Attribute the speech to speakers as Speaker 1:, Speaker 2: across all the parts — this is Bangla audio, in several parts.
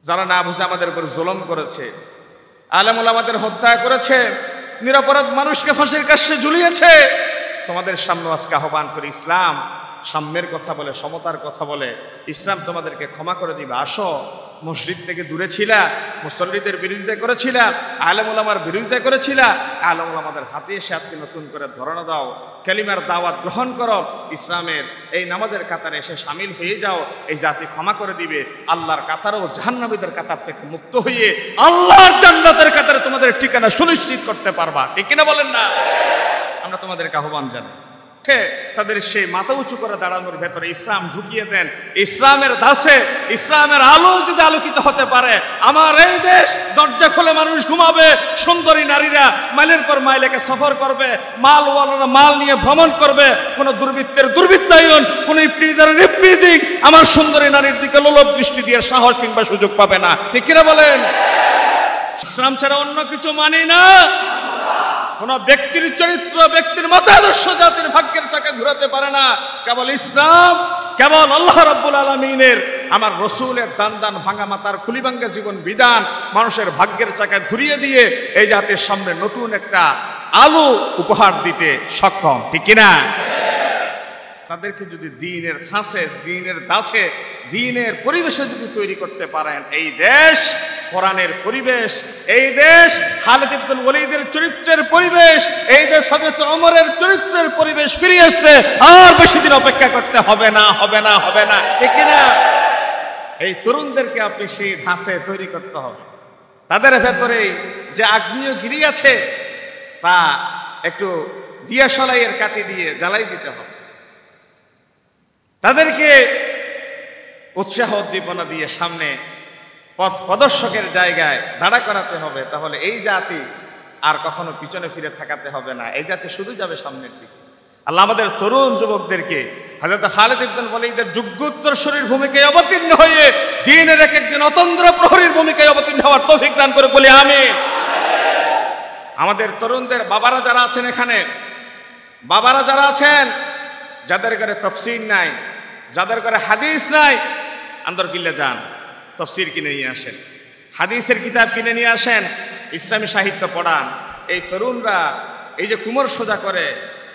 Speaker 1: যারা না বুঝে আমাদের উপর জুলুম করেছে, আলেম ওলামাদের হত্যা করেছে, নিরপরাধ মানুষকে ফাঁসির কাষ্ঠে ঝুলিয়েছে, তোমাদের সামনে আজকে আহ্বান করে ইসলাম সাম্যের কথা বলে, সমতার কথা বলে, ইসলাম তোমাদেরকে ক্ষমা করে দিবে। আসো, মসজিদ থেকে দূরে ছিলা, মুসল্লিদের বিরোধিতা করেছিলা, আলেম ওলামার বিরোধিতা করেছিলা, আলেম ওলামাদের হাতে এসে আজকে নতুন করে ধরনা দাও, কালিমার দাওয়াত গ্রহণ করো, ইসলামের এই নামাজের কাতারে এসে সামিল হয়ে যাও, এই জাতি ক্ষমা করে দিবে। আল্লাহর কাতার ও জাহান্নামীদের কাতার থেকে মুক্ত হয়ে আল্লাহর জান্নাতের কাতারে তোমাদের ঠিকানা সুনিশ্চিত করতে পারবা। ঠিক কিনা বলেন না? আমরা তোমাদেরকে আহ্বান জানাই, তাদের সেই মাথা উঁচু করে দাঁড়ানোর ভেতরে ইসলাম ঢুকিয়ে দেন। ইসলামের দাসে, ইসলামের আলো যদি আলোকিত হতে পারে, আমার এই দেশ দরজা খুলে মানুষ ঘুমাবে, সুন্দরী নারীরা মাইলের পর মাইলেকে সফর করবে, মালওয়ালারা মাল নিয়ে ভ্রমণ করবে, কোন দুর্বৃত্তের দুর্বৃত্তায়ন, কোন ইপ্রিজারের ইপ্রিজিং আমার সুন্দরী নারীর দিকে লোলভ দৃষ্টি দিয়ে সাহস কিংবা সুযোগ পাবে না। ঠিক কিনা বলেন? ইসলাম ছাড়া অন্য কিছু মানি না। কোন ব্যক্তির চরিত্র, ব্যক্তির মতাদর্শ জাতির ভাগ্যের চাকা ঘুরাতে পারে না। কেবল ইসলাম, কেবল আল্লাহ রাব্বুল আলামিনের, আমার রসুলের দান দান ভাঙা মাতার খুলি ভাঙ্গা জীবন বিধান মানুষের ভাগ্যের চাকা ঘুরিয়ে দিয়ে এই জাতির সামনে নতুন একটা আলো উপহার দিতে সক্ষম। ঠিক কিনা? তাদেরকে যদি দ্বীনের ছাঁচে, দ্বীনের যাচ্ছে, দ্বীনের পরিবেশে যদি তৈরি করতে পারেন, এই দেশ কোরআনের পরিবেশ, এই দেশ খালিদ ইবনুল ওয়ালিদের চরিত্রের পরিবেশ, এই দেশ হযরত ওমরের চরিত্রের পরিবেশ ফিরে আসতে আর বেশি দিন অপেক্ষা করতে হবে না, হবে না, হবে না। ঠিক না? এই তরুণদেরকে আপনি সেই ধাঁচে তৈরি করতে হবে। তাদের ভেতরে যে আগ্নেয়গিরি আছে তা একটু দিয়াশালাইয়ের কাঠি দিয়ে জ্বালাই দিতে হবে। তাদেরকে উৎসাহ উদ্দীপনা দিয়ে সামনে পথ প্রদর্শকের জায়গায় দাঁড়া করাতে হবে। তাহলে এই জাতি আর কখনো পিছনে ফিরে থাকাতে হবে না, এই জাতি শুধু যাবে সামনের দিকে। আল্লাহ আমাদের তরুণ যুবকদেরকে হযরত খালিদ ইবনুল ওয়ালিদের যোগ্য উত্তরসূরির ভূমিকায় অবতীর্ণ হয়ে দ্বীনের এক একজন অতন্দ্র প্রহরীর ভূমিকায় অবতীর্ণ হওয়ার তৌফিক দান করে বলি আমিন। আমাদের তরুণদের বাবারা যারা আছেন এখানে, বাবারা যারা আছেন, যাদের ঘরে তাফসীর নাই, যাদের ঘরে হাদিস নাই, আন্দরকিল্লা যান, তাফসীর কিনে নিয়ে আসেন, হাদিসের কিতাব কিনে নিয়ে আসেন, ইসলামী সাহিত্য পড়ান। এই তরুণরা এই যে কুমর সোজা করে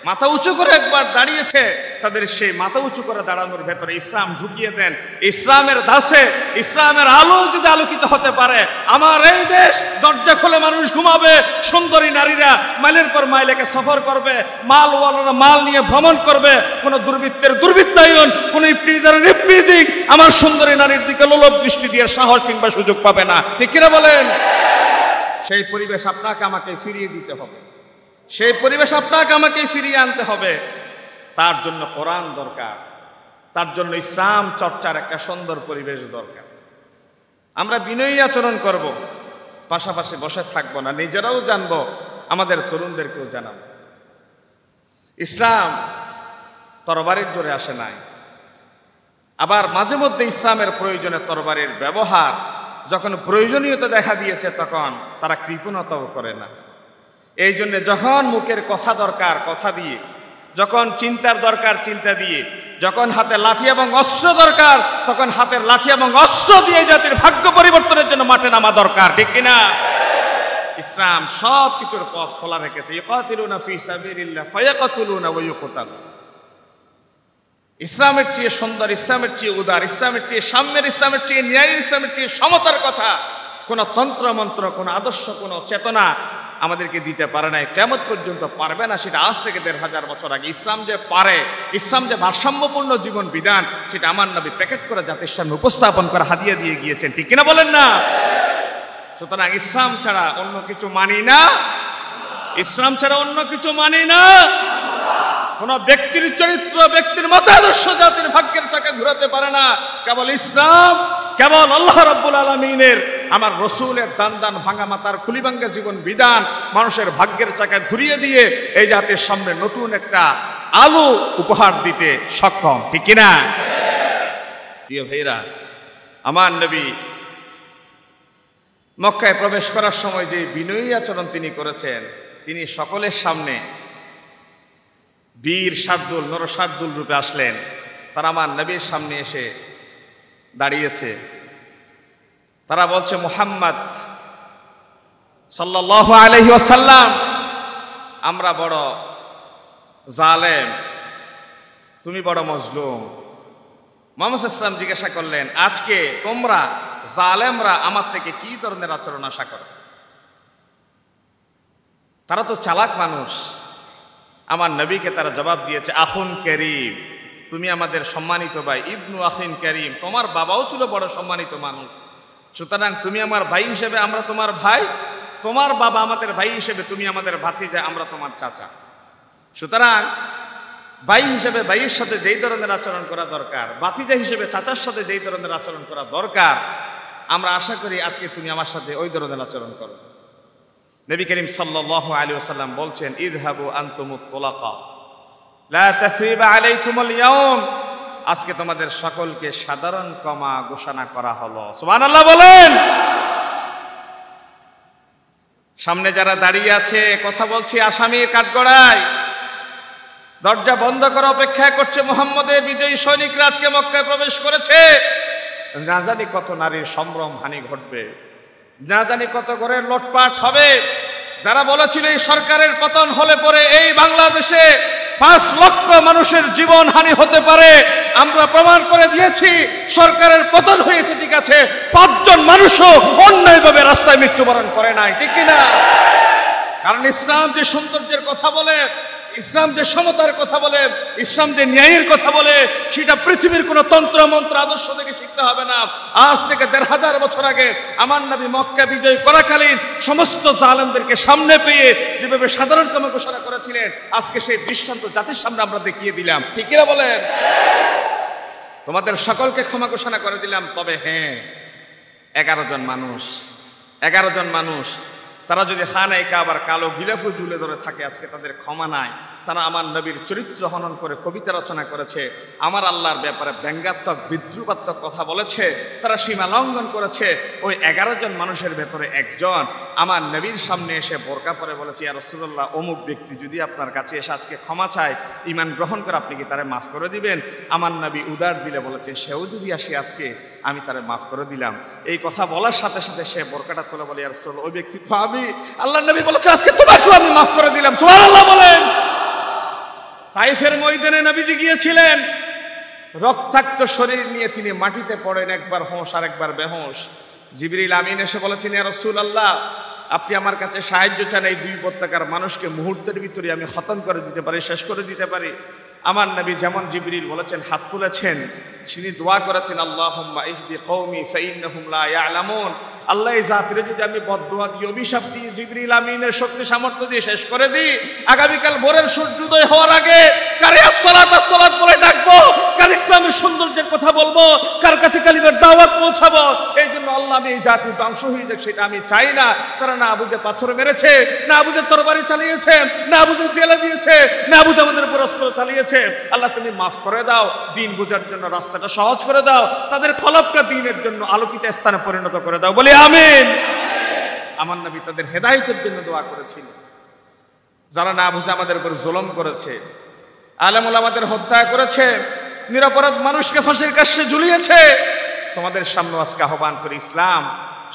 Speaker 1: মাথা উঁচু করে একবার দাঁড়িয়েছে, তাদের সেই মাথা উঁচু করে দাঁড়ানোর ভেতরে ইসলাম ঢুকিয়ে দেন। ইসলামের দাসে, ইসলামের আলো যদি আলোকিত হতে পারে, আমার এই দেশ দরজা খুলে মানুষ ঘুমাবে, সুন্দরী নারীরা মাইলের পর মাইলেকে সফর করবে, মালওয়ালারা মাল নিয়ে ভ্রমণ করবে, কোন দুর্বৃত্তের দুর্বৃত্তায়ন, কোন ইপ্রিজারের ইপ্রিজিং আমার সুন্দরী নারীর দিকে লোলভ দৃষ্টি দিয়ে সাহস কিংবা সুযোগ পাবে না। ঠিক কিনা বলেন? সেই পরিবেশ আপনাকে আমাকে ফিরিয়ে দিতে হবে, সেই পরিবেশ আপনাকে আমাকে ফিরিয়ে আনতে হবে। তার জন্য কোরআন দরকার, তার জন্য ইসলাম চর্চার একটা সুন্দর পরিবেশ দরকার। আমরা বিনয়ী আচরণ করব, পাশাপাশি বসে থাকবো না, নিজেরাও জানবো, আমাদের তরুণদেরকেও জানাবো। ইসলাম তরবারির জোরে আসে নাই, আবার মাঝে মধ্যে ইসলামের প্রয়োজনে তরবারির ব্যবহার যখন প্রয়োজনীয়তা দেখা দিয়েছে তখন তারা কৃপণতাও করে না। এই জন্য যখন মুখের কথা দরকার কথা দিয়ে, যখন চিন্তার দরকার চিন্তা দিয়ে, যখন হাতে লাঠি এবং অস্ত্র দরকার তখন হাতের লাঠি এবং অস্ত্র দিয়ে জাতির ভাগ্য পরিবর্তনের জন্য মাঠে নামা দরকার। ঠিক কিনা? ইসলাম সব কিছুর পথ খোলা রেখেছে। ইকাতিলুনা ফি সাবিলিল্লাহ ফায়াকাতুলুনা ওয়া ইউকতালুন। ইসলামের চেয়ে সুন্দর, ইসলামের চেয়ে উদার, ইসলামের চেয়ে সাম্যের, ইসলামের চেয়ে ন্যায়, ইসলামের চেয়ে সমতার কথা কোন তন্ত্র মন্ত্র, কোন আদর্শ, কোন চেতনা আমাদেরকে দিতে পারে নাই, কিয়ামত পর্যন্ত পারবে না। সেটা আজ থেকে ১৫০০ বছর আগে ইসলাম যে পারে, ইসলাম যে ভারসাম্যপূর্ণ জীবন বিধান, সেটা আমার নবী প্যাকেট করে জাতির সামনে উপস্থাপন করে হাদিয়া দিয়ে গিয়েছেন। ঠিক কিনা বলেন না? সুতরাং ইসলাম ছাড়া অন্য কিছু মানি না, ইসলাম ছাড়া অন্য কিছু মানি না। কোন ব্যক্তির চরিত্র, ব্যক্তির মতাদর্শ জাতির ভাগ্যের চাকা ঘুরাতে পারে না। কেবল ইসলাম, কেবল আল্লাহ রাব্বুল আলামিনের, আমার রসুলের দান দান ভাঙা মাতার খুলি ভাঙ্গা জীবন বিধান মানুষের ভাগ্যের চাকা ঘুরিয়ে দিয়ে এই জাতির সামনে নতুন একটা আলো উপহার দিতে সক্ষম। ঠিক কিনা? প্রিয় ভাইরা, আমার নবী মক্কায় প্রবেশ করার সময় যে বিনয়ী আচরণ তিনি করেছেন, তিনি সকলের সামনে বীর শার্দুল, নরশার্দুল রূপে আসলেন। তারা আমার নবীর সামনে এসে দাঁড়িয়েছে, তারা বলছে, মুহাম্মদ সাল্লাল্লাহু আলাইহি ওয়াসাল্লাম আমরা বড় জালেম, তুমি বড় মজলুম। মুহাম্মদ ইসলাম জিজ্ঞাসা করলেন, আজকে তোমরা জালেমরা আমার থেকে কি ধরনের আচরণ আশা করো? তারা তো চালাক মানুষ। আমার নবীকে তারা জবাব দিয়েছে, আখুন করিম, তুমি আমাদের সম্মানিত ভাই। ইবনু আখিন করিম, তোমার বাবাও ছিল বড় সম্মানিত মানুষ, সুতরাং তুমি আমার ভাই হিসেবে আমরা তোমার ভাই, তোমার বাবা আমাদের ভাই হিসেবে তুমি আমাদের ভাতিজা, আমরা তোমার চাচা। সুতরাং ভাই হিসেবে ভাইয়ের সাথে যেই ধরনের আচরণ করা দরকার, ভাতিজা হিসেবে চাচার সাথে যেই ধরনের আচরণ করা দরকার, আমরা আশা করি আজকে তুমি আমার সাথে ওই ধরনের আচরণ করো। নবী করিম সাল্লাল্লাহু আলাইহি ওয়াসাল্লাম বলছেন, ইযহাবু আনতুমুত তুলাকা লা তাসরিবা আলাইকুমুল ইয়াউম, আজকে তোমাদের সকলকে সাধারণ ক্ষমা ঘোষণা করা হলো। সুবহানাল্লাহ বলেন। সামনে যারা দাঁড়িয়ে আছে, কথা বলছি আসামির কাঠগড়ায়, দরজা বন্ধ করে অপেক্ষা করছে মুহাম্মদের বিজয়ী সৈনিকরা আজকে মক্কায় প্রবেশ করেছে। না জানি কত নারীর সম্ভ্রম হানি ঘটবে, না জানি কত ঘরের লটপাট হবে। যারা বলেছিল এই সরকারের পতন হলে পরে এই বাংলাদেশে 5 লক্ষ মানুষের জীবন হানি হতে পারে, আমরা প্রমাণ করে দিয়েছি সরকারের পতন হয়েছে, ঠিক আছে, 5 জন মানুষও অন্যায়ভাবে রাস্তায় মৃত্যুবরণ করে নাই, ঠিক কিনা? কারণ ইসলাম যে সৌন্দর্যের কথা বলে, ইসলাম যে সমতার কথা বলে, ইসলাম যে ন্যায়ের কথা বলে, সেটা পৃথিবীর কোনো তন্ত্র মন্ত্র আদর্শ থেকে শিখতে হবে না। আজ থেকে 1500 বছর আগে আমার নবী মক্কা বিজয় করাকালীন সমস্ত জালেমদেরকে সামনে পেয়ে যেভাবে সাধারণ ক্ষমা ঘোষণা করেছিলেন, আজকে সেই দৃষ্টান্ত জাতির সামনে আমরা দেখিয়ে দিলাম, ঠিক কিনা বলেন? তোমাদের সকলকে ক্ষমা ঘোষণা করে দিলাম। তবে হ্যাঁ, 11 জন মানুষ তারা যদি খানায় কাবার কালো গিলাফু ঝুলে ধরে থাকে, আজকে তাদের ক্ষমা নাই। তারা আমার নবীর চরিত্র হনন করে কবিতা রচনা করেছে, আমার আল্লাহর ব্যাপারে ব্যঙ্গাত্মক বিদ্রুপাত্মক কথা বলেছে, তারা সীমা লঙ্ঘন করেছে। ওই 11 জন মানুষের ভেতরে একজন আমার নবীর সামনে এসে বোরকা পরে বলেছে, ইয়া রাসূলুল্লাহ, অমুক ব্যক্তি যদি আপনার কাছে এসে আজকে ক্ষমা চায়, ঈমান গ্রহণ করে আপনি কি তারে মাফ করে দিবেন? আমার নবী উদার দিলে বলেছে, সেও যদি আসে আজকে আমি তারে মাফ করে দিলাম। এই কথা বলার সাথে সাথে সে বোরকাটা তুলে বলে, ইয়া রাসূলুল্লাহ, ওই ব্যক্তি তো আমি। আল্লাহর নবী বলেছে, আজকে তোমাকেও আমি মাফ করে দিলাম। সুবহানাল্লাহ বলেন। তাইফের ময়দানে নবীজি গিয়েছিলেন, রক্তাক্ত শরীর নিয়ে তিনি মাটিতে পড়েন, একবার হোঁশ আর একবার বেহোশ। জিবরিল আমিন এসে বলেছেন, ইয়া রাসূলুল্লাহ, আপনি আমার কাছে সাহায্য চান, এই 2 উপত্যকার মানুষকে মুহূর্তের ভিতরে আমি খতম করে দিতে পারি, শেষ করে দিতে পারি। আমার নবী যেমন জিবরিল বলেছেন, হাত তুলেছেন, তিনি দোয়া করেছেন, আল্লাহুম্মা ইহদি কওমি ফাইন্নাহুম লা ইয়ালামুন। আল্লাহ, এই জাতিরে যদি আমি বদদুয়া দিয়ে, অভিশাপ দিয়ে, জিবরিল আমিনের শক্তি সামর্থ্য দিয়ে শেষ করে দিই, আগামীকাল ভোরের সূর্যোদয় হওয়ার আগে কারে আসসালাত আসসালাত বলে ডাকবো, কার ইসলামের সৌন্দর্যের কথা বলবো, কার কাছে কালিমার দাওয়াত পৌঁছাবো। এই জন্য আল্লাহ, আমি এই জাতির ধ্বংস হয়ে যাক সেটা আমি চাই না। তারা না বুঝে পাথর মেরেছে, না বুঝে তরবারি চালিয়েছে, না বুঝে জেলে দিয়েছে, না বুঝে আমাদের উপর অস্ত্র চালিয়েছে। আল্লাহ, তুমি মাফ করে দাও, দিন বোঝার জন্য রাস্তাটা সহজ করে দাও, তাদের কলবটা দিনের জন্য আলোকিত স্থানে পরিণত করে দাও, বলি আমিন। আমার নবী তাদের হেদায়েতের জন্য দোয়া করেছিল। যারা না বুঝে আমাদের উপর জুলুম করেছে, আলেম ওলামাদের হত্যা করেছে, নিরপরাধ মানুষকে ফাঁসির কাষ্ঠে ঝুলিয়েছে, তোমাদের সামনে আজকে আহ্বান করে, ইসলাম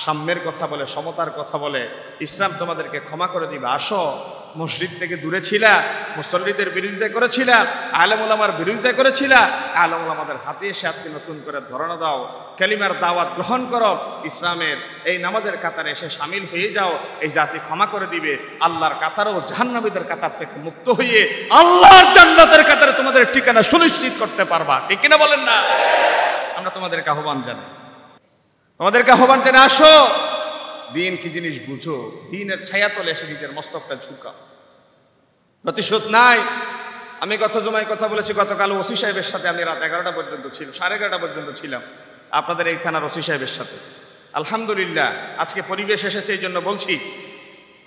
Speaker 1: সাম্যের কথা বলে, সমতার কথা বলে, ইসলাম তোমাদেরকে ক্ষমা করে দিবে। আসো, মসজিদ থেকে দূরে ছিলা, মুসল্লিদের বিরোধিতা করেছিলা, আলেম ওলামার বিরোধিতা করেছিলা, আলেম ওলামাদের হাতে এসে আজকে নতুন করে ধরানো দাও, কালিমার দাওয়াত গ্রহণ করো, ইসলামের এই নামাজের কাতারে এসে শামিল হয়ে যাও, এই জাতি ক্ষমা করে দিবে। আল্লাহর কাতারও জাহান্নামীদের কাতার থেকে মুক্ত হয়ে আল্লাহর জান্নাতের কাতারে তোমাদের ঠিকানা সুনিশ্চিত করতে পারবা, ঠিক কিনা বলেন না? আমরা তোমাদেরকে আহ্বান জানাই, আসো, দিন কি জিনিস বুঝো, দিনের ছায়াতলে এসে নিজের মস্তকটা ঝুঁকাও। প্রতিশোধ নাই। আমি গত জুমায় কথা বলেছি, গতকাল ওসি সাহেবের সাথে আমি রাত 11টা পর্যন্ত ছিলাম, 11:30 পর্যন্ত ছিলাম আপনাদের এই থানার ওসি সাহেবের সাথে। আলহামদুলিল্লাহ, আজকে পরিবেশ এসেছে, এই জন্য বলছি,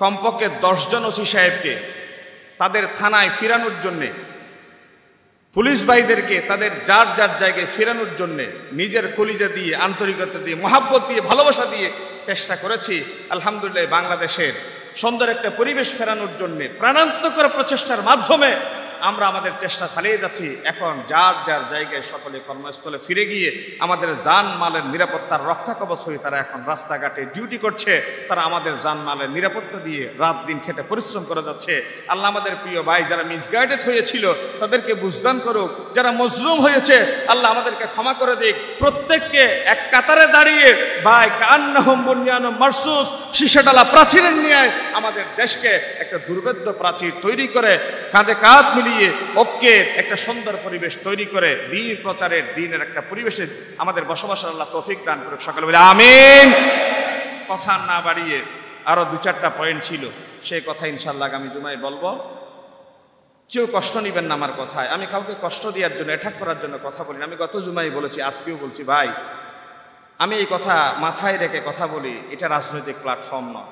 Speaker 1: কমপক্ষে 10 জন ওসি সাহেবকে তাদের থানায় ফিরানোর জন্যে, পুলিশ ভাইদেরকে তাদের যার যার জায়গায় ফেরানোর জন্যে নিজের কলিজা দিয়ে, আন্তরিকতা দিয়ে, মহাব্বত দিয়ে, ভালোবাসা দিয়ে চেষ্টা করেছি। আলহামদুলিল্লাহ, বাংলাদেশের সুন্দর একটা পরিবেশ ফেরানোর জন্যে প্রাণান্তকর প্রচেষ্টার মাধ্যমে আমরা আমাদের চেষ্টা চালিয়ে যাচ্ছি। এখন যার যার জায়গায় সকলে কর্মস্থলে ফিরে গিয়ে আমাদের জানমালের নিরাপত্তার রক্ষা কবচ হয়ে তারা এখন রাস্তাঘাটে ডিউটি করছে। তারা আমাদের জানমালের নিরাপত্তা দিয়ে রাত দিন খেটে পরিশ্রম করে যাচ্ছে। আল্লাহ আমাদের প্রিয় ভাই যারা মিসগাইডেড হয়েছিল তাদেরকে বুঝদান করুক, যারা মজলুম হয়েছে আল্লাহ আমাদেরকে ক্ষমা করে দিক। প্রত্যেককে এক কাতারে দাঁড়িয়ে ভাই কান্নাহুম বুনিয়ানুম মারসুস, শীষেডালা প্রাচীরের নিয়ে আমাদের দেশকে একটা দুর্ভেদ্য প্রাচীর তৈরি করে কাঁধে কাঁধ মিলিয়ে ঐক্যের একটা সুন্দর পরিবেশ তৈরি করে দ্বীন প্রচারের দ্বীনের একটা পরিবেশে আমাদের বসবাসের আল্লাহ তৌফিক দান করুক। সকলে বলে আমিন। কথা না বাড়িয়ে আরো 2-4টা পয়েন্ট ছিল, সেই কথা ইনশাআল্লাহ আগামী জুমায় বলবো। কেউ কষ্ট নেবেন না আমার কথায়, আমি কাউকে কষ্ট দেওয়ার জন্য অ্যাটাক করার জন্য কথা বলি না। আমি গত জুমায় বলেছি, আজকেও বলছি, ভাই আমি এই কথা মাথায় রেখে কথা বলি, এটা রাজনৈতিক প্ল্যাটফর্ম নয়।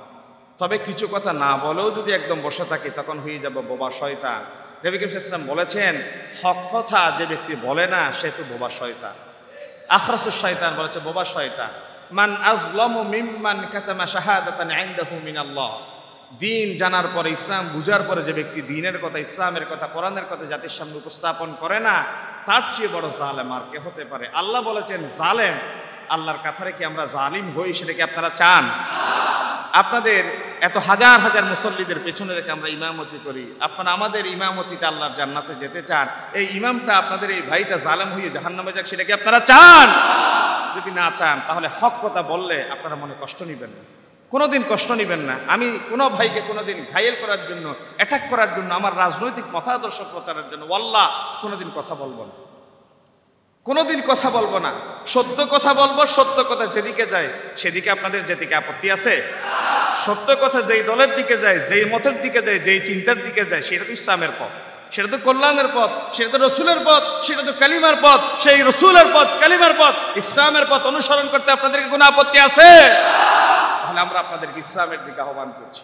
Speaker 1: তবে কিছু কথা না বলেও যদি একদম বসে থাকি তখন হয়ে যাব বোবা শয়তান। নবী করিম সাল্লাল্লাহু আলাইহি ওয়াসাল্লাম বলেছেন, হক কথা যে ব্যক্তি বলে না সে তো বোবা শয়তান। আখরাসুশ শয়তান বলেছে বোবা শয়তান। মান আযলামু মিম্মান কাতামা শাহাদাতান ইনদাহু মিনাল্লাহ। দিন জানার পরে, ইসলাম বুঝার পরে যে ব্যক্তি দিনের কথা, ইসলামের কথা, কোরআনের কথা জাতির সামনে উপস্থাপন করে না, তার চেয়ে বড় জালেম আর কে হতে পারে? আল্লাহ বলেছেন জালেম। আল্লাহর কথা রেখে আমরা জালিম হই, সেটা কি আপনারা চান? আপনাদের এত হাজার হাজার মুসল্লিদের পেছনে রেখে আমরা ইমামতি করি, আপনারা আমাদের ইমামতিতে আল্লাহর জান্নাতে যেতে চান। এই ইমামটা আপনাদের এই ভাইটা জালেম হয়ে জাহান্নামে যাক, সেটা কি আপনারা চান? যদি না চান তাহলে হক কথা বললে আপনারা মনে কষ্ট নেবেন না, কোনোদিন কষ্ট নেবেন না। আমি কোনো ভাইকে কোনোদিন ঘায়েল করার জন্য, অ্যাটাক করার জন্য, আমার রাজনৈতিক মতাদর্শ প্রচারের জন্য ওয়াল্লাহ কোনোদিন কথা বলবো না, কোনোদিন কথা বলবো না। সত্য কথা বলবো, সত্য কথা যেদিকে যায় সেদিকে আপনাদের যেদিকে আপত্তি আছে? সত্য কথা যেই দলের দিকে যায়, যেই মতের দিকে যায়, যেই চিন্তার দিকে যায়, সেটা তো ইসলামের পথ, সেটা তো কল্যাণের পথ, সেটা তো রসুলের পথ, সেটা তো কালিমার পথ। সেই রসুলের পথ, কালিমার পথ, ইসলামের পথ অনুসরণ করতে আপনাদেরকে কোনো আপত্তি আছে? তাহলে আমরা আপনাদেরকে ইসলামের দিকে আহ্বান করছি,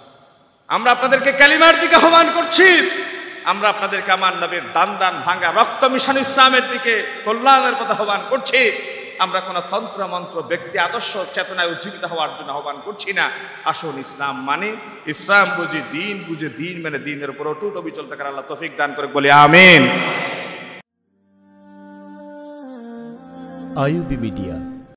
Speaker 1: আমরা আপনাদেরকে কালিমার দিকে আহ্বান করছি, আমরা আপনাদেরকে আমার নবীর দান দান ভাঙা রক্ত মিশানো ইসলামের দিকে, কল্যাণের পথে আহ্বান করছি। আমরা কোনো তন্ত্র মন্ত্র, ব্যক্তি আদর্শ চেতনায় উজ্জীবিত হওয়ার জন্য আহ্বান করছি না। আসুন ইসলাম মানে, ইসলাম বুঝে দিন, বুঝে দিন মানে দিনের উপর অটুট অবিচল থাকার আল্লাহ তৌফিক দান করে বলি আমিন।
Speaker 2: IUB media